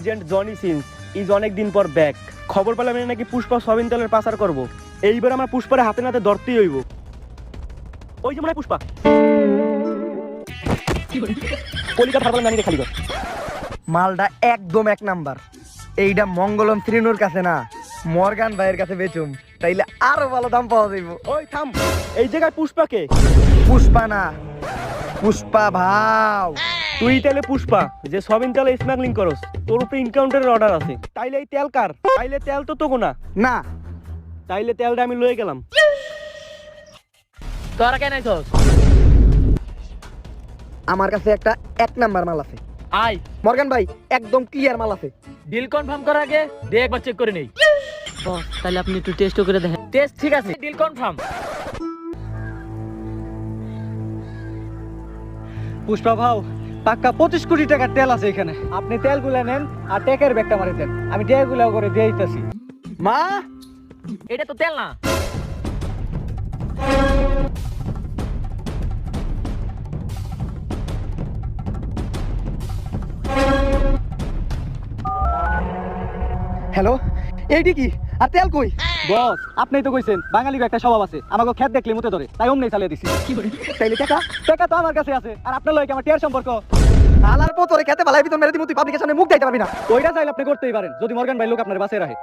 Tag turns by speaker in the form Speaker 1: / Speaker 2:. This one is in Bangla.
Speaker 1: এজেন্ট জনি সিন্স ইজ অনেক দিন পর ব্যাক। খবর পেলাম আমি নাকি পুষ্পা সবিন তেলের পাচার করব। এইবার আমার পুষ্পারে হাতে নাতে ধরতেই হইব। ওই যে মনে হয় পুষ্পা কলিকাতা হারবাল জানি রে খালি কর।
Speaker 2: মালটা একদম এক নাম্বার। এইটা মঙ্গলম শ্রীনুর কাছে না, মর্গান ভাইয়ের কাছে বেচুম, তাইলে আরো ভালো দাম পাওয়া যাইব।
Speaker 1: ওই থাম, এই জায়গায় পুষ্পাকে?
Speaker 2: পুষ্পা না, পুষ্পা ভাও।
Speaker 1: তুই তাহলে পুষ্পা যে সবিন তেলে স্মাগলিং করস, তোর উপরে ইনকাউন্টারের অর্ডার আছে। তাইলে এই তেল কার? তাইলে তেল তো তোগো না।
Speaker 2: না,
Speaker 1: তাইলে তেলটা আমি লয়ে গেলাম।
Speaker 3: তোরা কেন আইছস?
Speaker 2: আমার কাছে একটা এক নাম্বার মাল আছে।
Speaker 3: আই
Speaker 2: মর্গান ভাই একদম ক্লিয়ার মাল আছে।
Speaker 3: ডিল কনফার্ম করার আগে দে একবার চেক করে নেই।
Speaker 4: বস তাহলে আপনি একটু টেস্টও করে দেখেন।
Speaker 3: টেস্ট ঠিক আছে, ডিল কনফার্ম।
Speaker 5: পুষ্পা ভাও, পাক্কা 25 কোটি টাকার তেল আছে এখানে। আপনি তেলগুলা নেন আর টেকের ব্যাগটা মারি দেন, আমি টেকগুলা করে দিয়ে দিতেছি। মা,
Speaker 3: এটা তো তেল না।
Speaker 2: হ্যালো, এইটি কি? আর তেল কই?
Speaker 5: বস আপনিই তো কইছেন বাঙালির একটা স্বভাব আছে, আমাকে খেত দেখলে মুতে ধরে, তাই অমনি চালিয়ে দিছি।
Speaker 2: তাইলে টাকা?
Speaker 5: টাকা তো আমার কাছে আছে, আর আপনার লগে আমার টিয়ার সম্পর্ক।
Speaker 2: আলার পর তোরে খেতে বালাই ভিতর মেরে দিমু, তুই পাবলিকের সামনে মুখ দেখাইতে পারবি না।
Speaker 5: ওইটা চাইলে আপনি করতেই পারেন, যদি মর্গান ভাই লোক আপনার বাসে রাখে।